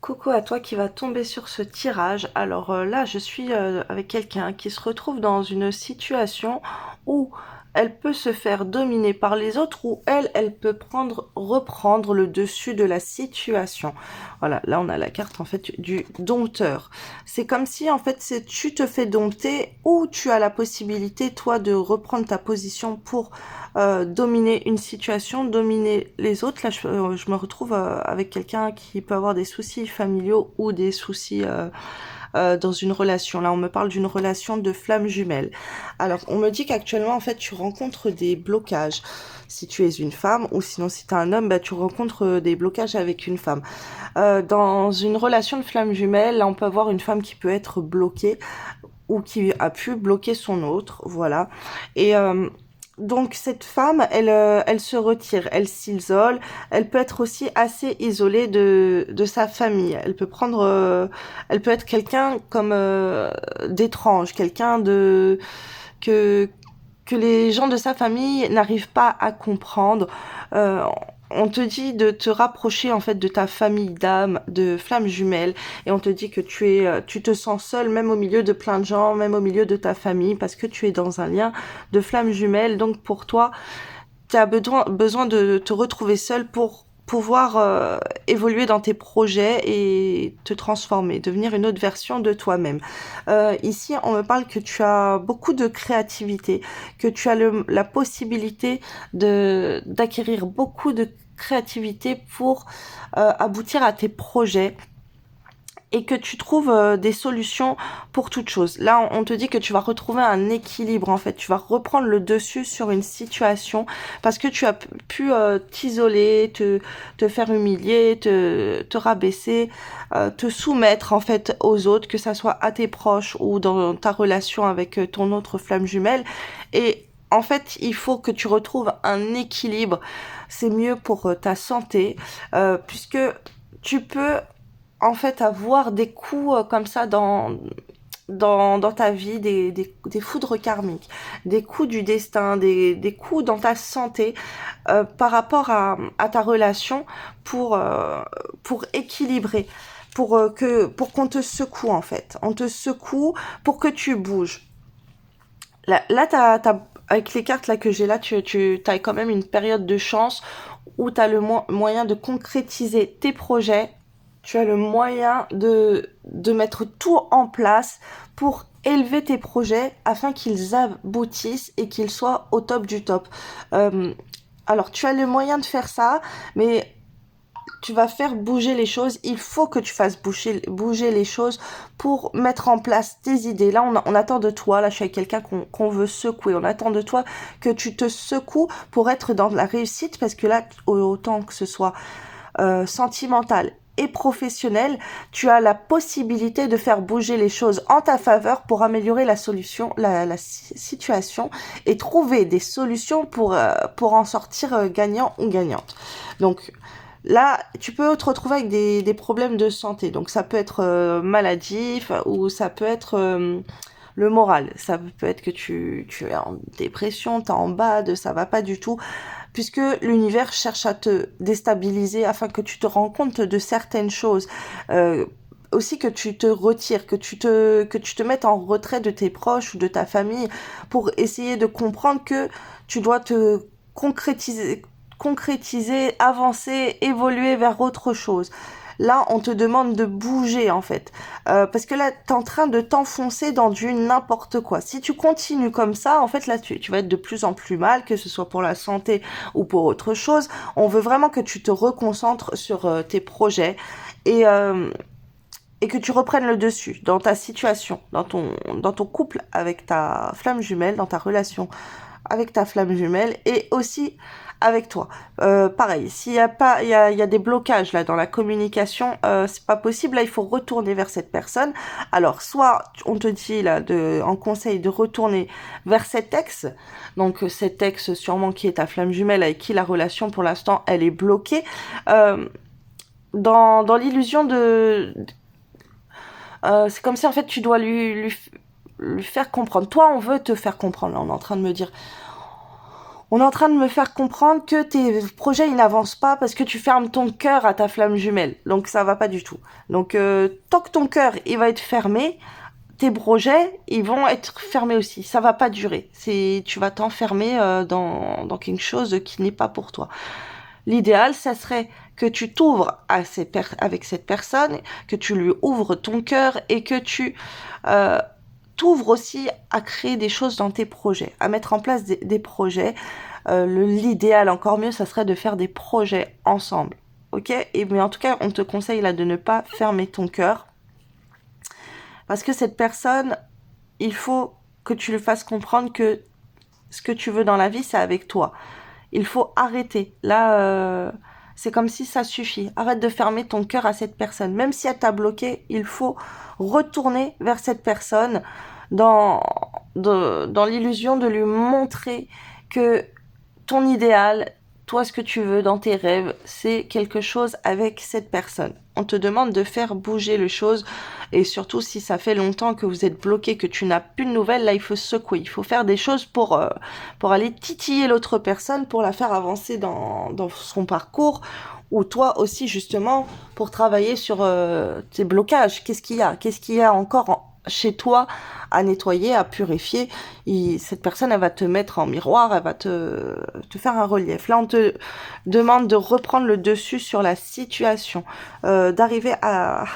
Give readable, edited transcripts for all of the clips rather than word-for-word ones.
Coucou à toi qui va tomber sur ce tirage. Alors là, je suis avec quelqu'un qui se retrouve dans une situation où elle peut se faire dominer par les autres ou elle peut reprendre le dessus de la situation. Voilà, là on a la carte en fait du dompteur. C'est comme si en fait tu te fais dompter ou tu as la possibilité toi de reprendre ta position pour dominer une situation, dominer les autres. Là, je me retrouve avec quelqu'un qui peut avoir des soucis familiaux ou des soucis dans une relation. Là, on me parle d'une relation de flamme jumelle. Alors, on me dit qu'actuellement, en fait, tu rencontres des blocages. Si tu es une femme, ou sinon si tu es un homme, bah, tu rencontres des blocages avec une femme. Dans une relation de flamme jumelle, là, on peut avoir une femme qui peut être bloquée ou qui a pu bloquer son autre, voilà. Et donc cette femme, elle se retire, elle s'isole. Elle peut être aussi assez isolée de sa famille. Elle peut être quelqu'un comme d'étrange, quelqu'un de que que les gens de sa famille n'arrivent pas à comprendre. Euh, on te dit de te rapprocher en fait de ta famille d'âme, de flammes jumelles, et on te dit que tu te sens seul, même au milieu de plein de gens, même au milieu de ta famille, parce que tu es dans un lien de flammes jumelles. Donc pour toi, tu as besoin de te retrouver seul pour pouvoir évoluer dans tes projets et te transformer, devenir une autre version de toi-même. Ici, on me parle que tu as beaucoup de créativité, que tu as la possibilité d'acquérir beaucoup de créativité pour aboutir à tes projets et que tu trouves des solutions pour toute chose. Là, on te dit que tu vas retrouver un équilibre, en fait. Tu vas reprendre le dessus sur une situation parce que tu as pu t'isoler, te faire humilier, te rabaisser, te soumettre, en fait, aux autres, que ça soit à tes proches ou dans ta relation avec ton autre flamme jumelle. Et en fait, il faut que tu retrouves un équilibre. C'est mieux pour ta santé, puisque tu peux en fait avoir des coups comme ça dans ta vie, des foudres karmiques, des coups du destin, des coups dans ta santé par rapport à ta relation pour équilibrer, pour qu'on te secoue en fait. On te secoue pour que tu bouges. Là avec les cartes là que j'ai là, tu as quand même une période de chance où tu as le moyen de concrétiser tes projets. Tu as le moyen de mettre tout en place pour élever tes projets afin qu'ils aboutissent et qu'ils soient au top du top. Euh, alors, tu as le moyen de faire ça, mais tu vas faire bouger les choses. Il faut que tu fasses bouger les choses pour mettre en place tes idées. Là, on attend de toi, là je suis avec quelqu'un qu'on veut secouer, on attend de toi que tu te secoues pour être dans la réussite, parce que là, autant que ce soit sentimental et professionnel, tu as la possibilité de faire bouger les choses en ta faveur pour améliorer la solution, la situation et trouver des solutions pour en sortir gagnant ou gagnante. Donc là, tu peux te retrouver avec des problèmes de santé. Donc ça peut être maladif ou ça peut être le moral. Ça peut être que tu es en dépression, t'es en bas, ça va pas du tout, puisque l'univers cherche à te déstabiliser afin que tu te rends compte de certaines choses. Aussi que tu te retires, que tu te mettes en retrait de tes proches ou de ta famille pour essayer de comprendre que tu dois te concrétiser, avancer, évoluer vers autre chose. Là, on te demande de bouger en fait, parce que là, t'es en train de t'enfoncer dans du n'importe quoi. Si tu continues comme ça, en fait, là, tu vas être de plus en plus mal, que ce soit pour la santé ou pour autre chose. On veut vraiment que tu te reconcentres sur tes projets et euh, et que tu reprennes le dessus dans ta situation, dans ton couple avec ta flamme jumelle, dans ta relation avec ta flamme jumelle et aussi avec toi. Pareil, s'il y a pas, il y a des blocages là dans la communication, c'est pas possible. Là, il faut retourner vers cette personne. Alors, soit on te dit là en conseil de retourner vers cet ex, donc cet ex sûrement qui est ta flamme jumelle avec qui la relation pour l'instant elle est bloquée. Euh, dans l'illusion c'est comme si en fait tu dois lui faire comprendre. Toi, on veut te faire comprendre. Là, on est en train de me dire, On est en train de me faire comprendre que tes projets ils n'avancent pas parce que tu fermes ton cœur à ta flamme jumelle. Donc ça va pas du tout. Donc tant que ton cœur il va être fermé, tes projets ils vont être fermés aussi. Ça va pas durer. Tu vas t'enfermer dans quelque chose qui n'est pas pour toi. L'idéal, ça serait que tu t'ouvres avec cette personne, que tu lui ouvres ton cœur et que tu t'ouvres aussi à créer des choses dans tes projets, à mettre en place des projets. L'idéal, encore mieux, ça serait de faire des projets ensemble. Ok? Mais en tout cas, on te conseille là de ne pas fermer ton cœur. Parce que cette personne, il faut que tu lui fasses comprendre que ce que tu veux dans la vie, c'est avec toi. Il faut arrêter. Là, c'est comme si ça suffit. Arrête de fermer ton cœur à cette personne. Même si elle t'a bloqué, il faut retourner vers cette personne dans l'illusion de lui montrer que ton idéal, toi, ce que tu veux dans tes rêves, c'est quelque chose avec cette personne. On te demande de faire bouger les choses et surtout si ça fait longtemps que vous êtes bloqué, que tu n'as plus de nouvelles, là il faut secouer, il faut faire des choses pour aller titiller l'autre personne, pour la faire avancer dans son parcours ou toi aussi justement pour travailler sur tes blocages. Qu'est-ce qu'il y a encore chez toi à nettoyer, à purifier. Cette personne, elle va te mettre en miroir, elle va te faire un relief. Là, on te demande de reprendre le dessus sur la situation, d'arriver à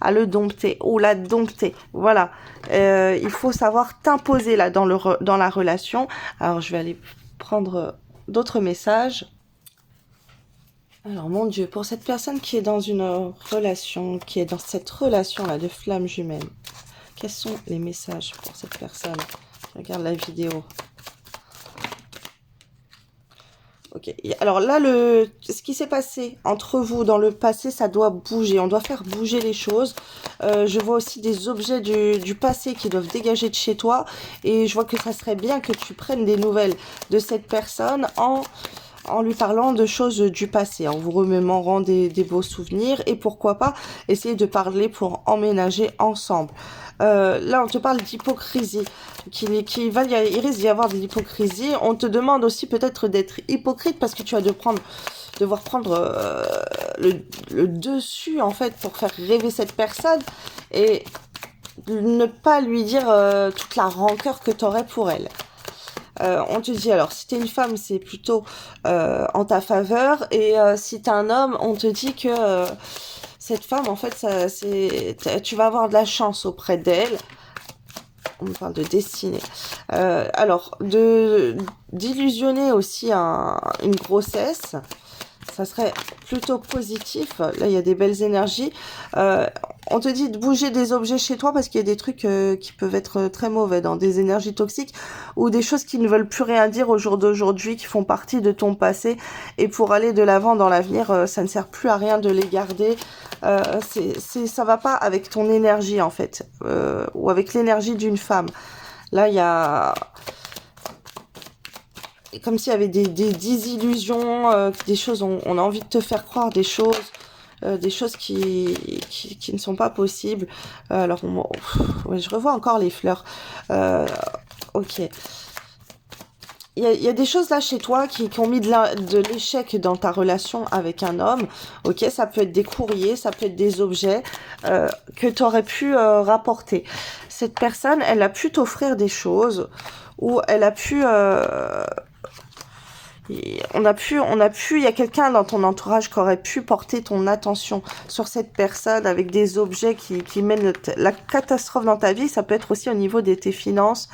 le dompter ou la dompter. Voilà. Il faut savoir t'imposer là dans la relation. Alors, je vais aller prendre d'autres messages. Alors, mon Dieu, pour cette personne qui est dans une relation, qui est dans cette relation-là de flamme jumelle, quels sont les messages pour cette personne qui regarde la vidéo? Ok. Alors là, ce qui s'est passé entre vous dans le passé, ça doit bouger. On doit faire bouger les choses. Je vois aussi des objets du passé qui doivent dégager de chez toi. Et je vois que ça serait bien que tu prennes des nouvelles de cette personne en lui parlant de choses du passé, en vous remémorant des beaux souvenirs et pourquoi pas essayer de parler pour emménager ensemble. Là, on te parle d'hypocrisie. Il risque d'y avoir de l'hypocrisie. On te demande aussi peut-être d'être hypocrite parce que tu vas devoir prendre le dessus en fait pour faire rêver cette personne et ne pas lui dire toute la rancœur que tu aurais pour elle. On te dit alors si t'es une femme c'est plutôt en ta faveur et si t'es un homme on te dit que cette femme en fait tu vas avoir de la chance auprès d'elle. On me parle de destinée. Alors d'illusionner aussi une grossesse, ça serait plutôt positif. Là, il y a des belles énergies. On te dit de bouger des objets chez toi parce qu'il y a des trucs qui peuvent être très mauvais, dans des énergies toxiques ou des choses qui ne veulent plus rien dire au jour d'aujourd'hui, qui font partie de ton passé. Et pour aller de l'avant dans l'avenir, ça ne sert plus à rien de les garder. Ça va pas avec ton énergie en fait, ou avec l'énergie d'une femme. Là, il y a... comme s'il y avait des illusions, des choses, on a envie de te faire croire des choses qui ne sont pas possibles. Alors, ouais, je revois encore les fleurs. Ok. Il y a des choses là chez toi qui ont mis de l'échec dans ta relation avec un homme. Ok, ça peut être des courriers, ça peut être des objets que tu aurais pu rapporter. Cette personne, elle a pu t'offrir des choses ou elle a pu... il y a quelqu'un dans ton entourage qui aurait pu porter ton attention sur cette personne avec des objets qui mènent la catastrophe dans ta vie. Ça peut être aussi au niveau de tes finances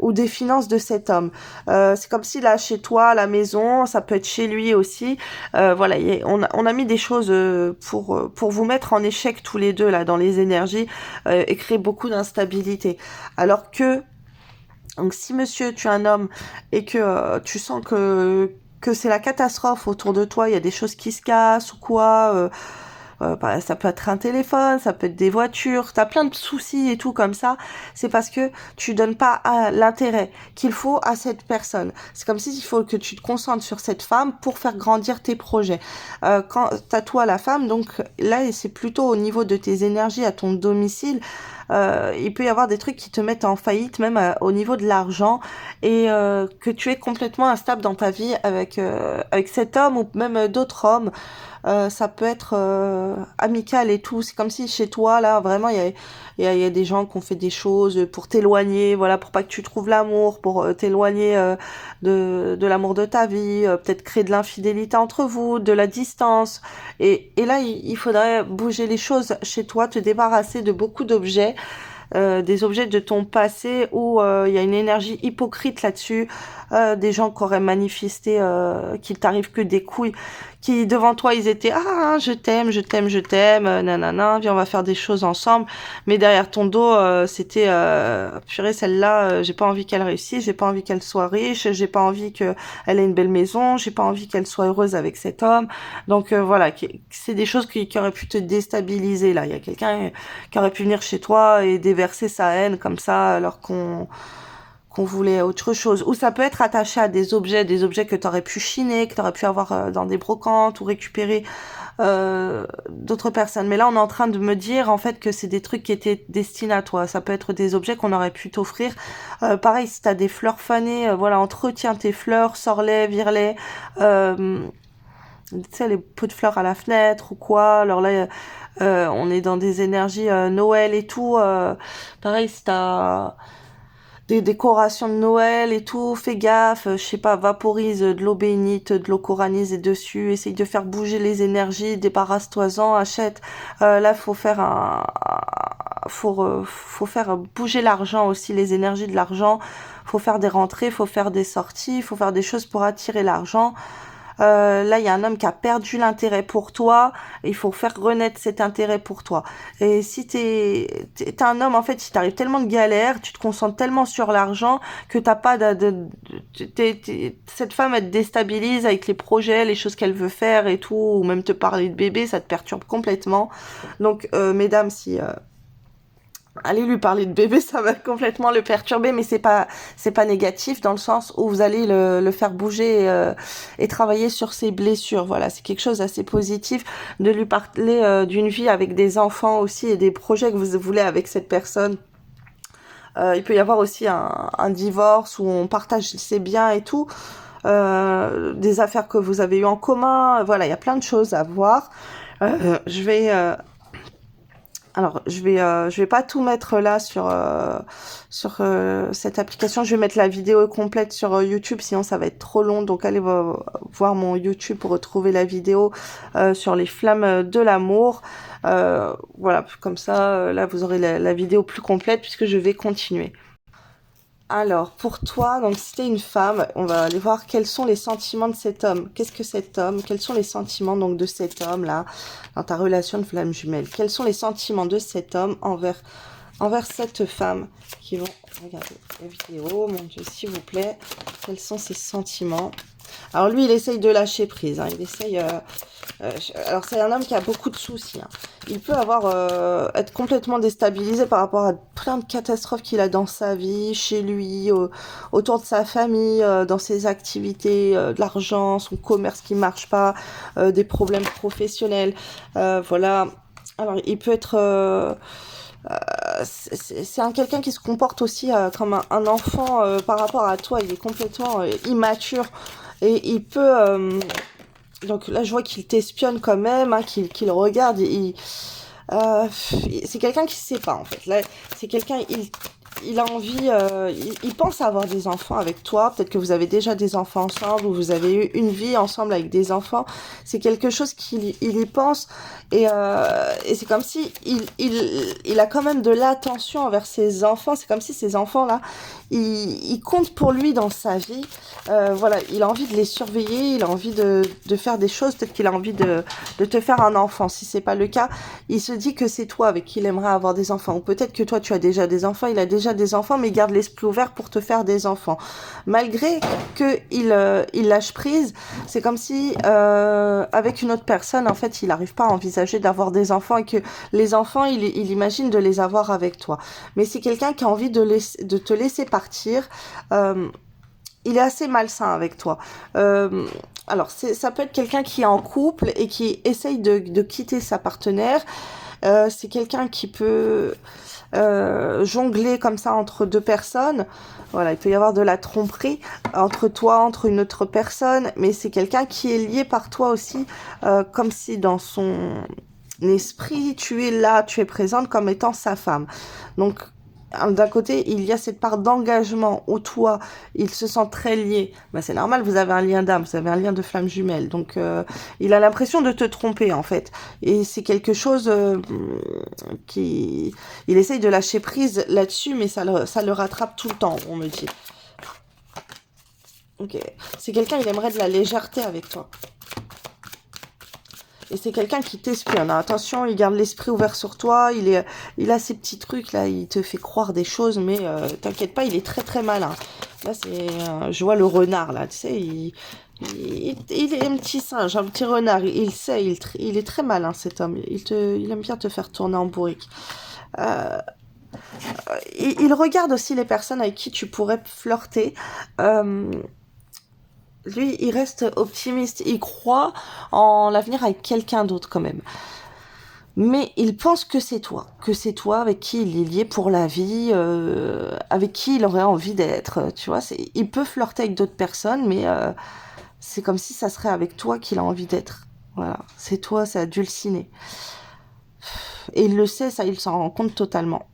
ou des finances de cet homme. C'est comme si là, chez toi, à la maison, ça peut être chez lui aussi. Voilà, on a mis des choses pour vous mettre en échec tous les deux là dans les énergies et créer beaucoup d'instabilité. Alors que donc si monsieur tu es un homme et que tu sens que c'est la catastrophe autour de toi, il y a des choses qui se cassent ou quoi, ça peut être un téléphone, ça peut être des voitures, t'as plein de soucis et tout comme ça, c'est parce que tu donnes pas l'intérêt qu'il faut à cette personne. C'est comme s'il faut que tu te concentres sur cette femme pour faire grandir tes projets. Quand t'as toi la femme, donc là c'est plutôt au niveau de tes énergies à ton domicile, il peut y avoir des trucs qui te mettent en faillite, même au niveau de l'argent, et que tu es complètement instable dans ta vie avec cet homme ou même d'autres hommes. Ça peut être amical et tout. C'est comme si chez toi, là, vraiment, il y a des gens qui ont fait des choses pour t'éloigner, voilà, pour pas que tu trouves l'amour, pour t'éloigner de l'amour de ta vie, peut-être créer de l'infidélité entre vous, de la distance. Et là, il faudrait bouger les choses chez toi, te débarrasser de beaucoup d'objets. Des objets de ton passé où il y a une énergie hypocrite là-dessus, des gens qui auraient manifesté qu'il t'arrive que des couilles, qui devant toi ils étaient je t'aime, je t'aime, je t'aime, nanana, viens on va faire des choses ensemble, mais derrière ton dos c'était purée celle-là, j'ai pas envie qu'elle réussisse, j'ai pas envie qu'elle soit riche, j'ai pas envie que elle ait une belle maison, j'ai pas envie qu'elle soit heureuse avec cet homme. Donc voilà, c'est des choses qui auraient pu te déstabiliser là. Il y a quelqu'un qui aurait pu venir chez toi et déverser sa haine comme ça alors qu'on voulait autre chose. Ou ça peut être attaché à des objets que tu aurais pu chiner, que tu aurais pu avoir dans des brocantes ou récupérer d'autres personnes. Mais là, on est en train de me dire en fait que c'est des trucs qui étaient destinés à toi. Ça peut être des objets qu'on aurait pu t'offrir. Pareil, si t'as des fleurs fanées, voilà, entretiens tes fleurs, sors-les, vire-les. Tu sais, les pots de fleurs à la fenêtre ou quoi. Alors là, on est dans des énergies Noël et tout. Pareil, si t'as des décorations de Noël et tout, fais gaffe, je sais pas, vaporise de l'eau bénite, de l'eau coranisée dessus, essaye de faire bouger les énergies, débarrasse-toi-en, achète. Là, faut faire bouger l'argent aussi, les énergies de l'argent. Faut faire des rentrées, faut faire des sorties, faut faire des choses pour attirer l'argent. Là, il y a un homme qui a perdu l'intérêt pour toi. Il faut faire renaître cet intérêt pour toi. Et si t'es un homme, en fait, si t'arrives tellement de galères, tu te concentres tellement sur l'argent que t'as pas cette femme, elle te déstabilise avec les projets, les choses qu'elle veut faire et tout, ou même te parler de bébé, ça te perturbe complètement. Donc, mesdames, si aller lui parler de bébé, ça va complètement le perturber, mais c'est pas négatif dans le sens où vous allez le faire bouger et travailler sur ses blessures. Voilà, c'est quelque chose d'assez positif de lui parler d'une vie avec des enfants aussi et des projets que vous voulez avec cette personne. Il peut y avoir aussi un divorce où on partage ses biens et tout, des affaires que vous avez eues en commun. Voilà, il y a plein de choses à voir. Je vais pas tout mettre là sur cette application. Je vais mettre la vidéo complète sur YouTube, sinon ça va être trop long. Donc allez voir mon YouTube pour retrouver la vidéo sur les flammes de l'amour. Voilà, comme ça, là vous aurez la vidéo plus complète puisque je vais continuer. Alors, pour toi, donc si t'es une femme, on va aller voir quels sont les sentiments de cet homme. Qu'est-ce que cet homme, quels sont les sentiments donc de cet homme-là dans ta relation de flamme jumelle? Quels sont les sentiments de cet homme envers cette femme qui vont regarder la vidéo? Mon Dieu, s'il vous plaît, quels sont ses sentiments? Alors lui, il essaye de lâcher prise. Il essaye. Alors c'est un homme qui a beaucoup de soucis. Il peut être complètement déstabilisé par rapport à plein de catastrophes qu'il a dans sa vie, chez lui, autour de sa famille, dans ses activités, de l'argent, son commerce qui marche pas, des problèmes professionnels. Voilà. Alors il peut être c'est quelqu'un qui se comporte aussi comme un enfant par rapport à toi. Il est complètement immature et il peut donc là je vois qu'il t'espionne quand même, qu'il regarde. C'est quelqu'un qui sait pas en fait. Là c'est quelqu'un, il a envie, il pense à avoir des enfants avec toi. Peut-être que vous avez déjà des enfants ensemble ou vous avez eu une vie ensemble avec des enfants. C'est quelque chose qu'il y pense et c'est comme si il a quand même de l'attention envers ses enfants. C'est comme si ces enfants-là, ils comptent pour lui dans sa vie. Voilà, il a envie de les surveiller, il a envie de faire des choses. Peut-être qu'il a envie de te faire un enfant. Si c'est pas le cas, il se dit que c'est toi avec qui il aimerait avoir des enfants. Ou peut-être que toi, tu as déjà des enfants, il a déjà des enfants, mais il garde l'esprit ouvert pour te faire des enfants. Malgré que il lâche prise, c'est comme si avec une autre personne, en fait, il n'arrive pas à envisager d'avoir des enfants et que les enfants, il imagine de les avoir avec toi. Mais c'est quelqu'un qui a envie de te laisser partir. Il est assez malsain avec toi. Alors, ça peut être quelqu'un qui est en couple et qui essaye de quitter sa partenaire C'est quelqu'un qui peut jongler comme ça entre deux personnes. Voilà, il peut y avoir de la tromperie entre toi, entre une autre personne, mais c'est quelqu'un qui est lié par toi aussi, comme si dans son esprit, tu es là, tu es présente comme étant sa femme. Donc, d'un côté, il y a cette part d'engagement où toi, il se sent très lié. Ben, c'est normal, vous avez un lien d'âme, vous avez un lien de flamme jumelle. Donc, il a l'impression de te tromper, en fait. Et c'est quelque chose qui... Il essaye de lâcher prise là-dessus, mais ça le rattrape tout le temps, on me dit. Ok. C'est quelqu'un, il aimerait de la légèreté avec toi. Et c'est quelqu'un qui t'espionne. Attention, il garde l'esprit ouvert sur toi. Il a ces petits trucs là. Il te fait croire des choses, mais t'inquiète pas, il est très très malin. Là, je vois le renard là. Tu sais, il est un petit singe, un petit renard. Il sait, il est très malin cet homme. Il aime bien te faire tourner en bourrique. Il regarde aussi les personnes avec qui tu pourrais flirter. Lui, il reste optimiste. Il croit en l'avenir avec quelqu'un d'autre quand même. Mais il pense que c'est toi avec qui il est lié pour la vie, avec qui il aurait envie d'être. Tu vois, il peut flirter avec d'autres personnes, mais c'est comme si ça serait avec toi qu'il a envie d'être. Voilà, c'est toi, c'est Dulcinée. Et il le sait, ça, il s'en rend compte totalement.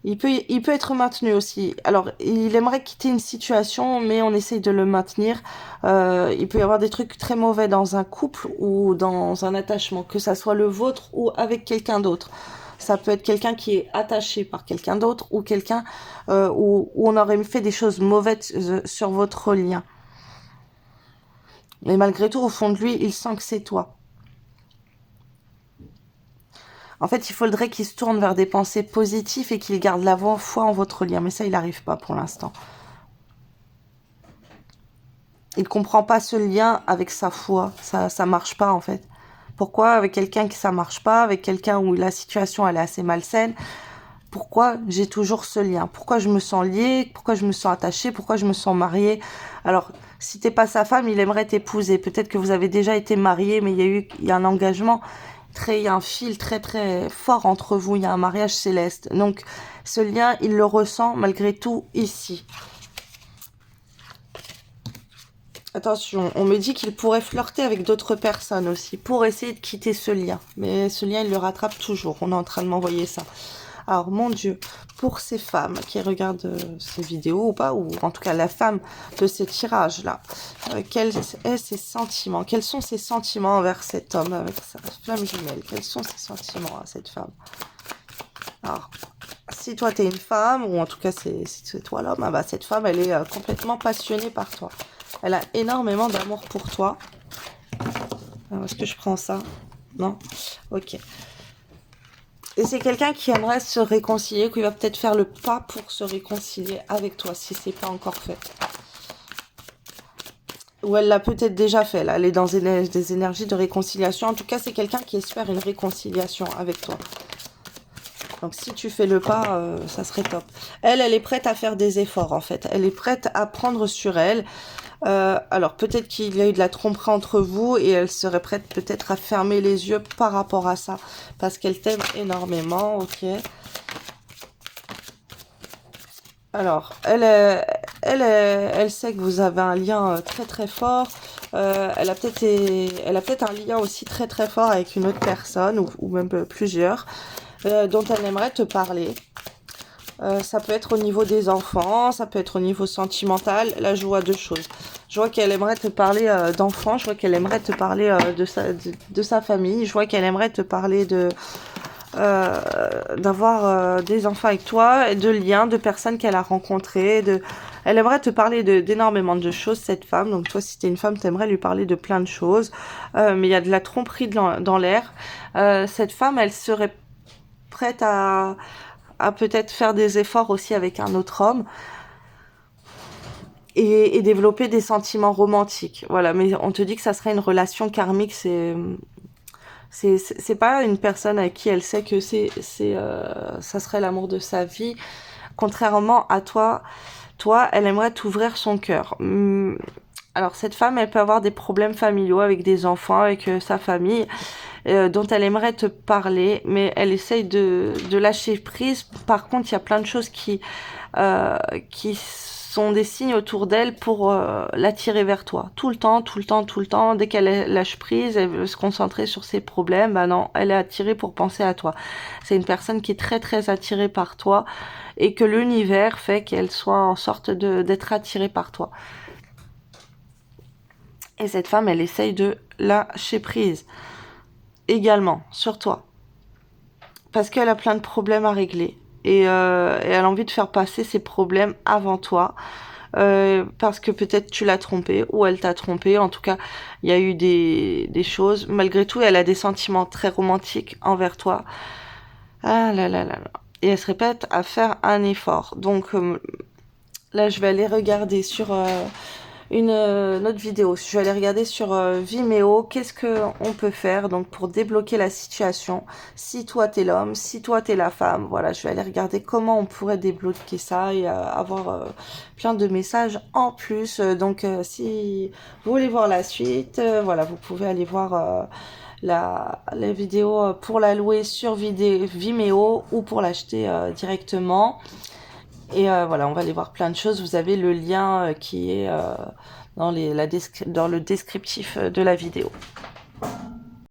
Il peut être maintenu aussi. Alors, il aimerait quitter une situation, mais on essaye de le maintenir. Il peut y avoir des trucs très mauvais dans un couple ou dans un attachement, que ça soit le vôtre ou avec quelqu'un d'autre. Ça peut être quelqu'un qui est attaché par quelqu'un d'autre ou quelqu'un où on aurait fait des choses mauvaises sur votre lien. Mais malgré tout, au fond de lui, il sent que c'est toi. En fait, il faudrait qu'il se tourne vers des pensées positives et qu'il garde la foi en votre lien. Mais ça, il n'arrive pas pour l'instant. Il comprend pas ce lien avec sa foi. Ça marche pas, en fait. Pourquoi avec quelqu'un qui ça marche pas, avec quelqu'un où la situation elle est assez malsaine? Pourquoi j'ai toujours ce lien? Pourquoi je me sens liée? Pourquoi je me sens attachée? Pourquoi je me sens mariée? Alors, si t'es pas sa femme, il aimerait t'épouser. Peut-être que vous avez déjà été mariés, mais il y a un engagement il y a un fil très très fort entre vous. Il y a un mariage céleste. Donc, ce lien, il le ressent malgré tout ici. Attention, on me dit qu'il pourrait flirter avec d'autres personnes aussi pour essayer de quitter ce lien. Mais ce lien, il le rattrape toujours. On est en train de m'envoyer ça. Alors, mon Dieu, pour ces femmes qui regardent ces vidéos ou pas, ou en tout cas la femme de ces tirages-là, quels sont ses sentiments? Quels sont ses sentiments envers cet homme avec sa flamme jumelle? Quels sont ses sentiments à cette femme? Alors, si toi t'es une femme, ou en tout cas c'est toi l'homme, ah bah, cette femme, elle est complètement passionnée par toi. Elle a énormément d'amour pour toi. Alors, est-ce que je prends ça? Non? Ok. Et c'est quelqu'un qui aimerait se réconcilier, qui va peut-être faire le pas pour se réconcilier avec toi, si c'est pas encore fait. Ou elle l'a peut-être déjà fait, là. Elle est dans des énergies de réconciliation. En tout cas, c'est quelqu'un qui espère une réconciliation avec toi. Donc, si tu fais le pas, ça serait top. Elle est prête à faire des efforts, en fait. Elle est prête à prendre sur elle. Alors, peut-être qu'il y a eu de la tromperie entre vous et elle serait prête peut-être à fermer les yeux par rapport à ça. Parce qu'elle t'aime énormément, ok. Alors, elle sait que vous avez un lien très très fort. Elle a peut-être un lien aussi très très fort avec une autre personne ou même plusieurs dont elle aimerait te parler. Ça peut être au niveau des enfants, ça peut être au niveau sentimental. Là, je vois deux choses. Je vois qu'elle aimerait te parler d'enfants, je vois qu'elle aimerait te parler de sa famille, je vois qu'elle aimerait te parler d'avoir des enfants avec toi, de liens, de personnes qu'elle a rencontrées, elle aimerait te parler d'énormément de choses, cette femme. Donc toi, si t'es une femme, t'aimerais lui parler de plein de choses. Mais il y a de la tromperie dans l'air. Cette femme, elle serait prête à peut-être faire des efforts aussi avec un autre homme et développer des sentiments romantiques. Voilà, mais on te dit que ça serait une relation karmique, c'est pas une personne avec qui elle sait que ça serait l'amour de sa vie. Contrairement à toi, elle aimerait t'ouvrir son cœur. Alors cette femme, elle peut avoir des problèmes familiaux avec des enfants, avec sa famille, dont elle aimerait te parler, mais elle essaye de lâcher prise. Par contre, il y a plein de choses qui sont des signes autour d'elle pour l'attirer vers toi. Tout le temps, tout le temps, tout le temps. Dès qu'elle lâche prise, elle veut se concentrer sur ses problèmes. Bah non, elle est attirée pour penser à toi. C'est une personne qui est très très attirée par toi et que l'univers fait qu'elle soit en sorte d'être attirée par toi. Et cette femme, elle essaye de lâcher prise également sur toi. Parce qu'elle a plein de problèmes à régler. Et elle a envie de faire passer ses problèmes avant toi. Parce que peut-être tu l'as trompé ou elle t'a trompé. En tout cas, il y a eu des choses. Malgré tout, elle a des sentiments très romantiques envers toi. Ah là là là là. Et elle se répète à faire un effort. Donc là, je vais aller regarder sur une autre vidéo. Je vais aller regarder sur Vimeo qu'est-ce que on peut faire donc pour débloquer la situation. Si toi t'es l'homme, si toi t'es la femme, voilà, je vais aller regarder comment on pourrait débloquer ça et avoir plein de messages en plus. Donc si vous voulez voir la suite, voilà, vous pouvez aller voir la vidéo pour la louer sur Vimeo ou pour l'acheter directement. Et voilà, on va aller voir plein de choses. Vous avez le lien qui est dans le descriptif de la vidéo.